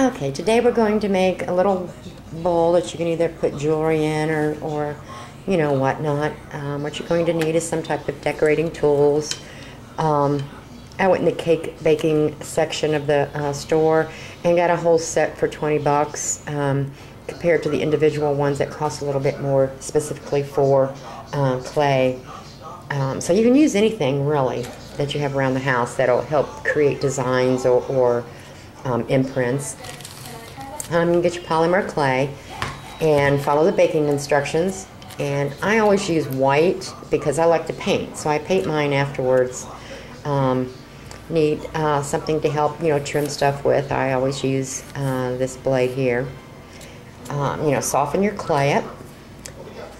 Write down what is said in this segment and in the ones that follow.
Okay, today we're going to make a little bowl that you can either put jewelry in or you know, whatnot. What you're going to need is some type of decorating tools. I went in the cake baking section of the store and got a whole set for 20 bucks compared to the individual ones that cost a little bit more specifically for clay. So you can use anything really that you have around the house that'll help create designs or imprints. You can get your polymer clay and follow the baking instructions. And I always use white because I like to paint, so I paint mine afterwards. Need something to help, you know, trim stuff with. I always use this blade here. You know, soften your clay up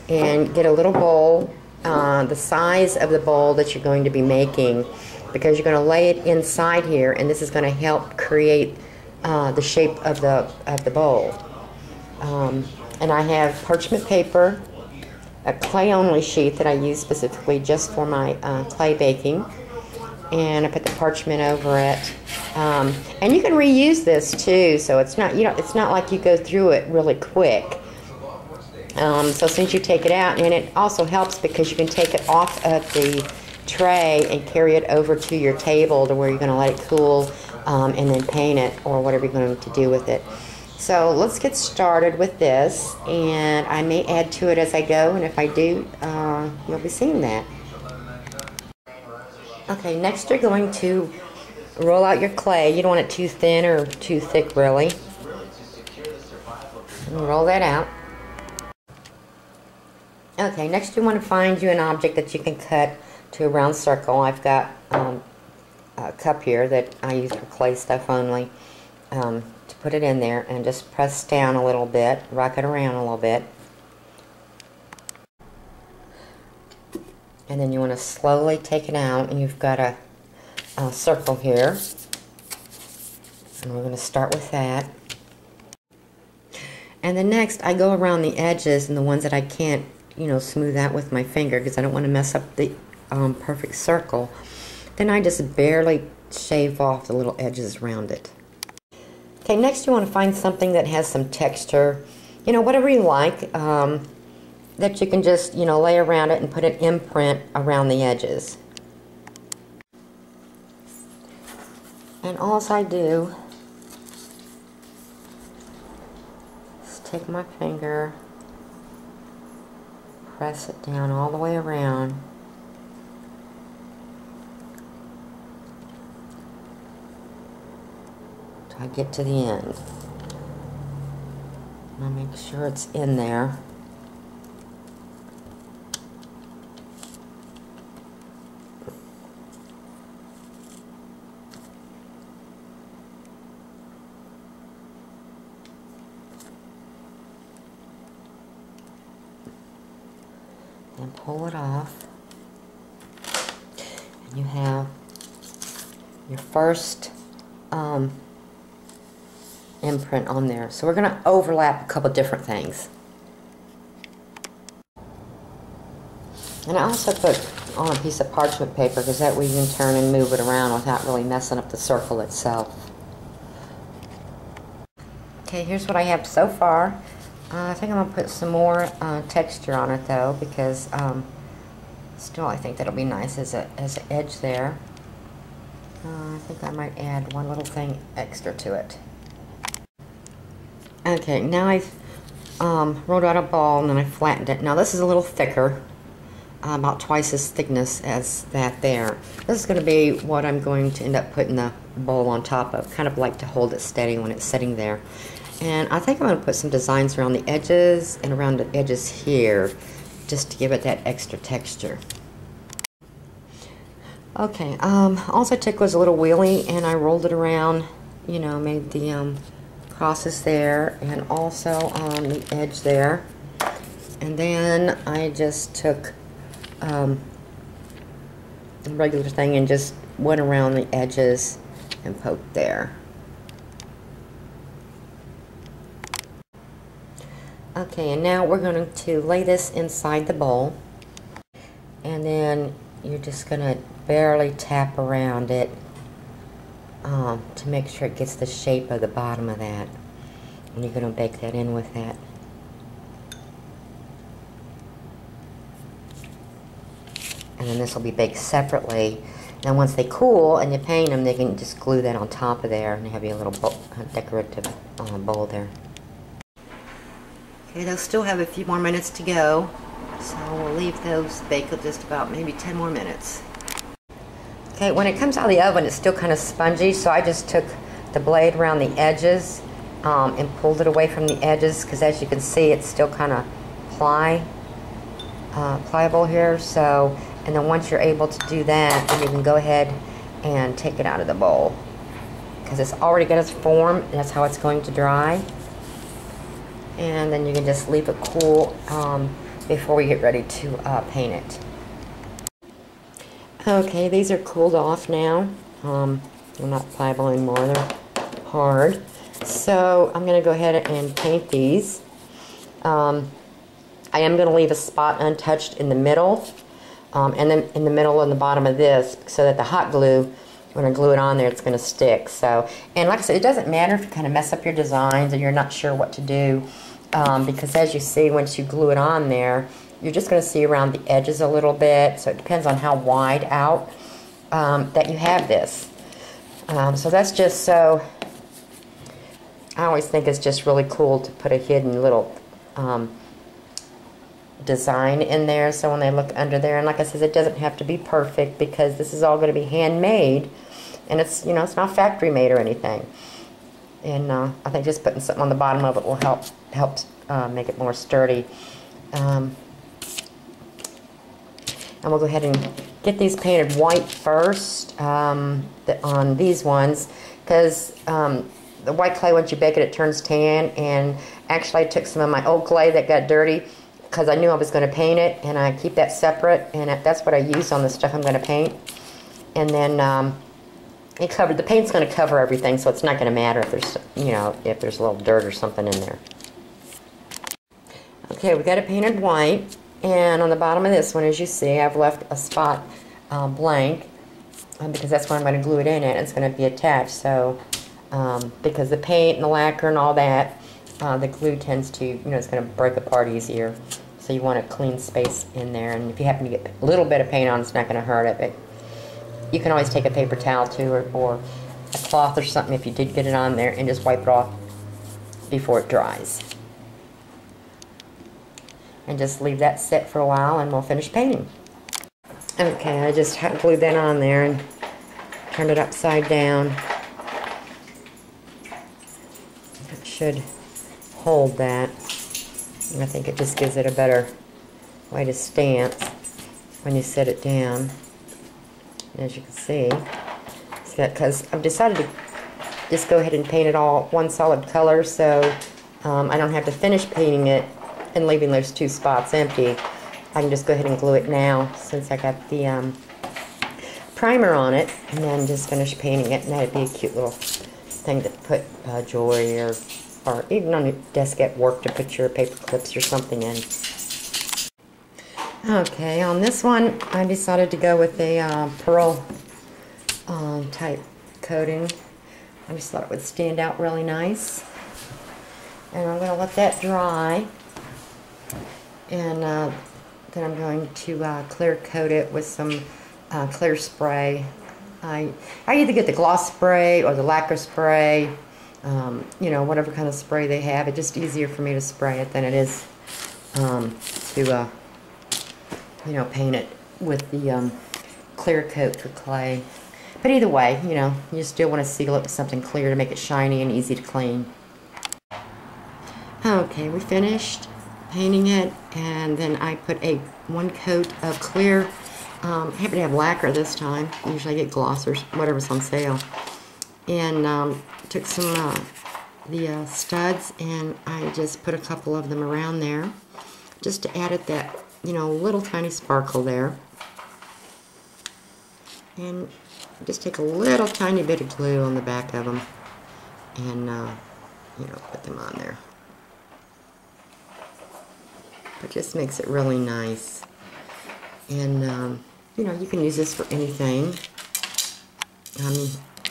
and get a little bowl, the size of the bowl that you're going to be making, because you're going to lay it inside here, and this is going to help create the shape of the bowl. And I have parchment paper, a clay-only sheet that I use specifically just for my clay baking, and I put the parchment over it. And you can reuse this too, so it's not, you know, it's not like you go through it really quick. So since you take it out, and it also helps because you can take it off of the tray and carry it over to your table to where you're going to let it cool and then paint it or whatever you're going to do with it. So let's get started with this, and I may add to it as I go, and if I do, you'll be seeing that. Okay, next you're going to roll out your clay. You don't want it too thin or too thick really. And roll that out. Okay, next you want to find you an object that you can cut to a round circle. I've got a cup here that I use for clay stuff only. To put it in there and just press down a little bit, rock it around a little bit. And then you want to slowly take it out, and you've got a circle here. And we're going to start with that. And then next I go around the edges and the ones that I can't, you know, smooth out with my finger because I don't want to mess up the perfect circle. Then I just barely shave off the little edges around it. Okay, next you want to find something that has some texture, you know, whatever you like, that you can just, you know, lay around it and put an imprint around the edges. And all I do is take my finger, press it down all the way around. I get to the end. I'll make sure it's in there. And pull it off. And you have your first imprint on there. So we're going to overlap a couple different things. And I also put on a piece of parchment paper because that way you can turn and move it around without really messing up the circle itself. Okay, here's what I have so far. I think I'm going to put some more texture on it though, because still I think that'll be nice as an edge there. I think I might add one little thing extra to it. Okay, now I've rolled out a ball and then I flattened it. Now this is a little thicker, about twice as thickness as that there. This is going to be what I'm going to end up putting the bowl on top of, kind of like to hold it steady when it's sitting there. And I think I'm going to put some designs around the edges and around the edges here, just to give it that extra texture. Okay, all I took was a little wheelie and I rolled it around, you know, made the crosses there and also on the edge there. And then I just took a regular thing and just went around the edges and poked there. Okay, and now we're going to lay this inside the bowl, and then you're just going to barely tap around it to make sure it gets the shape of the bottom of that. And you're going to bake that in with that. And then this will be baked separately. And once they cool and you paint them, they can just glue that on top of there and have you a little decorative bowl there. Okay, they'll still have a few more minutes to go, so we'll leave those bake just about maybe 10 more minutes. Okay, when it comes out of the oven, it's still kind of spongy, so I just took the blade around the edges and pulled it away from the edges, because as you can see, it's still kind of pliable here. So, and then once you're able to do that, then you can go ahead and take it out of the bowl, because it's already got its form, and that's how it's going to dry. And then you can just leave it cool before we get ready to paint it. Okay, these are cooled off now. They're not pliable anymore, they're hard. So I'm going to go ahead and paint these. I am going to leave a spot untouched in the middle, and then in the middle and the bottom of this, so that the hot glue, when I glue it on there, it's going to stick. So, and like I said, it doesn't matter if you kind of mess up your designs and you're not sure what to do, because as you see, once you glue it on there, you're just going to see around the edges a little bit. So it depends on how wide out that you have this. So that's just so, I always think it's just really cool to put a hidden little design in there, so when they look under there, and like I said, it doesn't have to be perfect, because this is all going to be handmade, and it's, you know, it's not factory made or anything. And I think just putting something on the bottom of it will help make it more sturdy. And we'll go ahead and get these painted white first on these ones, because the white clay, once you bake it, it turns tan. And actually I took some of my old clay that got dirty, because I knew I was going to paint it, and I keep that separate, and that's what I use on the stuff I'm going to paint. And then the paint's going to cover everything, so it's not going to matter if there's, you know, if there's a little dirt or something in there. Okay, we got it painted white, and on the bottom of this one, as you see, I've left a spot blank, because that's where I'm going to glue it in at. It's going to be attached. So because the paint and the lacquer and all that, the glue tends to, you know, it's going to break apart easier. So you want a clean space in there, and if you happen to get a little bit of paint on, it's not going to hurt it. But you can always take a paper towel too, or a cloth or something if you did get it on there, and just wipe it off before it dries. And just leave that sit for a while, and we'll finish painting. Okay, I just glued that on there and turned it upside down. It should hold that. And I think it just gives it a better way to stance when you set it down. And as you can see, because I've decided to just go ahead and paint it all one solid color, so I don't have to finish painting it and leaving those two spots empty. I can just go ahead and glue it now, since I got the primer on it, and then just finish painting it, and that'd be a cute little thing to put jewelry or even on your desk at work to put your paper clips or something in. Okay, on this one I decided to go with a pearl type coating. I just thought it would stand out really nice. And I'm going to let that dry. And then I'm going to clear coat it with some clear spray. I either get the gloss spray or the lacquer spray, you know, whatever kind of spray they have. It's just easier for me to spray it than it is to, you know, paint it with the clear coat for clay. But either way, you know, you still want to seal it with something clear to make it shiny and easy to clean. Okay, we finished painting it, and then I put one coat of clear. I happen to have lacquer this time. Usually I get gloss or whatever's on sale. And took some the studs, and I just put a couple of them around there, just to add it that, you know, little tiny sparkle there. And just take a little tiny bit of glue on the back of them, and you know, put them on there. It just makes it really nice. And you know, you can use this for anything.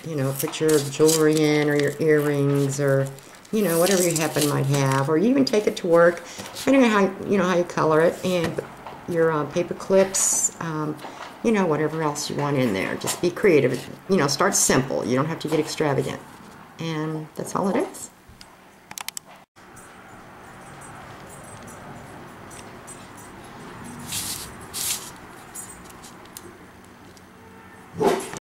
you know, put your jewelry in, or your earrings, or, you know, whatever you happen might have. Or you even take it to work, depending on how, you know, how you color it, and your paper clips, you know, whatever else you want in there. Just be creative. You know, start simple. You don't have to get extravagant. And that's all it is.